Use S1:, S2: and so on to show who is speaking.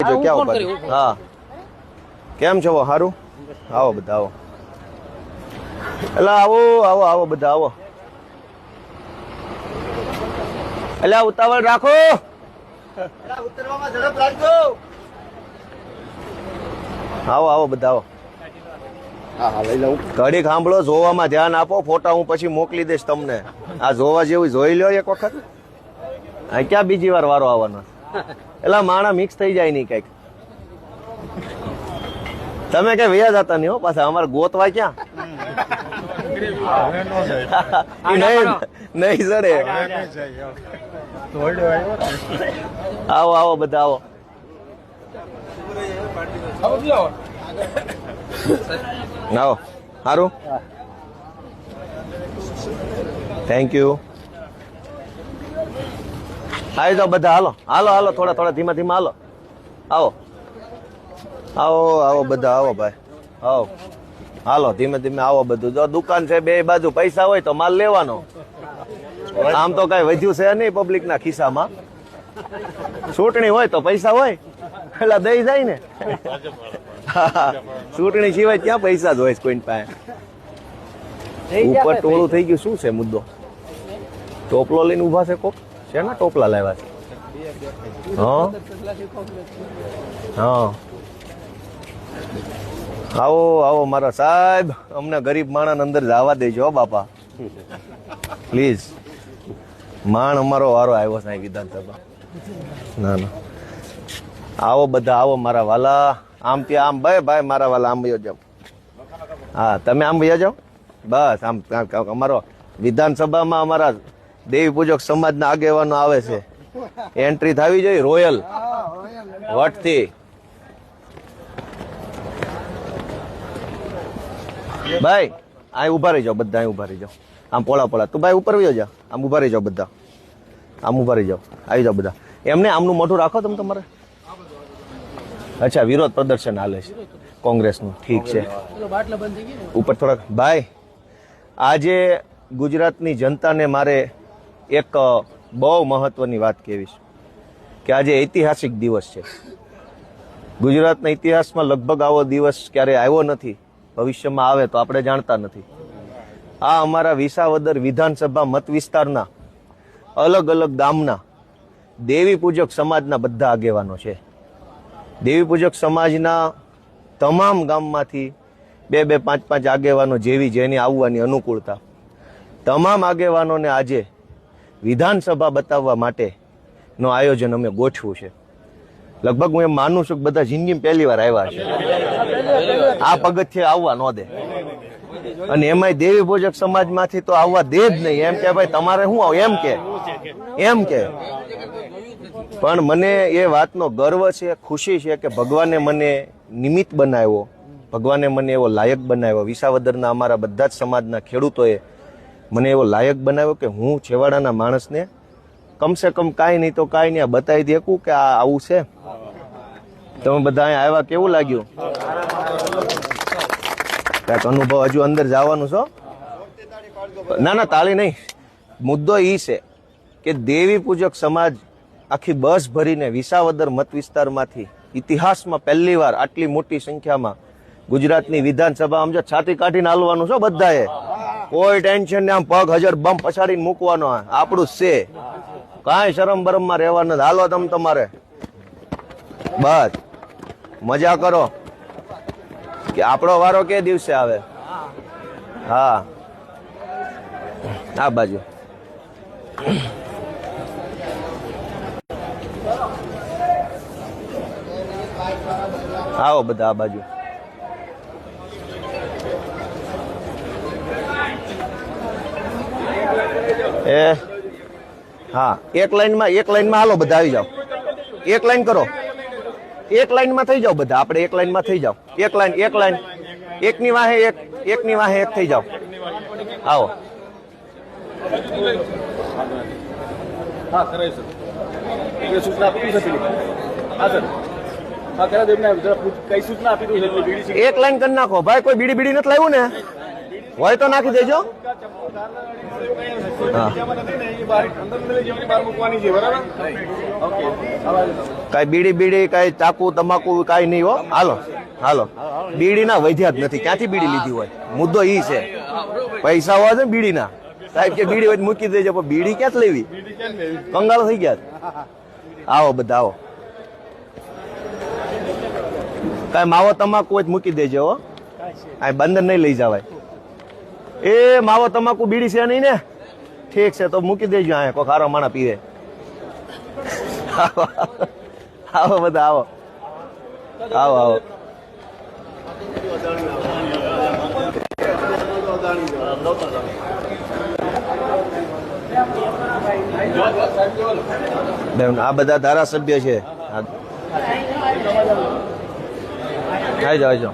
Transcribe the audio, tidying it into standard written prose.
S1: ક્યાં ઉભા? હા, કેમ છો? સારું, આવો બધા આવો. એટલે આવો આવો આવો બધા આવો. એટલે ઉતાવળ રાખો, ઉતરવામાં ઝડપ રાખજો. આવો આવો બધા આવો. ઘડીક સાંભળો, જોવામાં ધ્યાન આપો. ફોટા હું પછી મોકલી દઈશ તમને. આ જોવા જેવું જોઈ લો એક વખત. આ ક્યાં બીજી વાર વારો આવવાનો? એટલે માણા મિક્સ થઈ જાય નહીં કઈક. તમે કઈ વૈયા જતા નહીં હો પાછા. અમારે ગોતવા ક્યાં? નહીં સરે. આવો આવો બધા આવો. આવો, સારું, થેન્ક યુ. આવી જાઓ બધા. હાલો હાલો હાલો, થોડા થોડા ધીમા ધીમા હાલો. આવો આવો આવો બધા આવો ભાઈ, આવો હાલો ધીમે ધીમે આવો બધું. જો દુકાન છે બે બાજુ, પૈસા હોય તો માલ લેવાનો. આમ તો કઈ વધ્યું છે નહીં પબ્લિક ના ખિસ્સામાં. ચૂંટણી હોય તો પૈસા હોય એટલે દઈ જાય ને. ચૂંટણી સિવાય ક્યાં પૈસા જ હોય કોઈ પાસે. ઉપર ટોળું થઈ ગયું. શું છે મુદ્દો? ટોપલો લઈને ઉભા છે કોક? છે ને ટોપલા લાવ્યા છે? હા હા, આવો આવો મારા સાહેબ. અમને ગરીબ માણસ અંદર જવા દેજો બાપા પ્લીઝ. માણ અમારો વારો આવ્યો છે વિધાનસભા. ના ના, આવો બધા આવો મારા વાલા. આમ ત્યાં આમ ભાઈ ભાઈ મારા વાલા આમ વયો જાઓ. હા, તમે આમ વયા જાઓ બસ. આમ અમારો વિધાનસભામાં અમારા દેવી પૂજક સમાજના આગેવાનો આવે છે. એન્ટ્રી થવી જોઈએ રોયલ વટથી. ભાઈ અહીં ઉભા રહી જાઓ બધા, અહીં ઉભા રહી જાઓ. આમ પોળા પોળા. તું ભાઈ ઉપર વયો જા. આમ ઉભા રહી જાઓ બધા, આમ ઉભા રહી જાઓ. આવી જાઓ બધા. એમને આમનું મોઢું રાખો તમે તમારે. અચ્છા, વિરોધ પ્રદર્શન હાલે છે કોંગ્રેસનું. ઠીક છે, ઉપર થોડાક. ભાઈ, આજે ગુજરાતની જનતાને મારે એક બહુ મહત્વની વાત કહેવી છે કે આજે ઐતિહાસિક દિવસ છે. ગુજરાતના ઇતિહાસમાં લગભગ આવો દિવસ ક્યારે આવ્યો નથી. ભવિષ્યમાં આવે તો આપણે જાણતા નથી. આ અમારા વિસાવદર વિધાનસભા મત વિસ્તારના અલગ અલગ ગામના દેવી પૂજક સમાજના બધા આગેવાનો છે. દેવી પૂજક સમાજના તમામ ગામમાંથી બે બે પાંચ પાંચ આગેવાનો જેવી જેની આવવાની અનુકૂળતા, તમામ આગેવાનોને આજે વિધાનસભા બતાવવા માટેનો આયોજન અમે ગોઠવું છે. લગભગ હું એમ માનું છું કે બધા જિંદગીમાં પહેલી વાર આવ્યા છે. આ પગથિયે આવવા ન દે. અને એમાંય દેવી પૂજક સમાજમાંથી તો આવવા દે જ નહીં. એમ કે ભાઈ તમારે શું આવ, એમ કે. પણ મને એ વાતનો ગર્વ છે, ખુશી છે કે ભગવાને મને નિમિત્ત બનાવ્યો, ભગવાને મને એવો લાયક બનાવ્યો. વિસાવદરના અમારા બધા જ સમાજના ખેડૂતોએ મને એવો લાયક બનાવ્યો કે હું છેવાડાના માણસને કમસે કમ કાંઈ નહીં તો કાંઈ નહીં બતાવી દેખું કે આ આવું છે. તમે બધા અહીંયા આવ્યા, કેવું લાગ્યું? કાંઈક અનુભવ હજુ અંદર જવાનું છો? ના ના, તાળી નહીં. મુદ્દો એ છે કે દેવી પૂજક સમાજ આખી બસ ભરીને વિસાવદર મત વિસ્તારમાંથી ઇતિહાસમાં પહેલી વાર આટલી મોટી સંખ્યામાં ગુજરાતની વિધાનસભા આમ જો છાતી કાઢીને હાલવાનું છો બધાએ. કોઈ ટેન્શન નહીં. આમ પગ હજાર બમ પછાડીને મૂકવાનો. આપણું છે, કાંઈ શરમ બરમમાં રહેવા નથી. હાલો તમે તમારે બસ મજા કરો કે આપણો વારો કે દિવસે આવે. હા, આ બાજુ આવો બધા, આ બાજુ. હા, એક લાઈનમાં હાલો બધા આવી જાઓ. એક લાઈન કરો, એક લાઈનમાં થઈ જાઓ બધા. આપણે એક લાઈનમાં થઈ જાઓ. એક લાઈન એકની વાહે એક થઈ જાઓ. આવો. એક લાઈન કરી નાખો ભાઈ. કોઈ બીડી નથી લાવ્યું ને? હોય તો નાખી દેજો. કઈ બીડી બીડી કઈ ચાકુ તમાકુ કઈ નહીં હો. હાલો હાલો, બીડી ના વૈધ્યા જ નથી. ક્યાંથી બીડી લીધી હોય? મુદ્દો ઈ છે, પૈસા હોવા છે બીડી ના. સાહેબ કે બીડી હોય તો મૂકી દેજો, પણ બીડી ક્યાં લેવી? કંગાળ થઈ ગયા. આવો બધા આવો. કઈ માવો તમાકુ હોય તો મૂકી દેજો હો. આ બંદર નહીં લઈ જવાય. એ માવો તમાકુ બીડી છે નહીં ને? ઠીક છે તો મૂકી દેજો. આ કોઈ ખારો માણા પીવે. આવો બધા આવો આવો આવો. આ બધા ધારાસભ્ય છે. આવજો આવજો.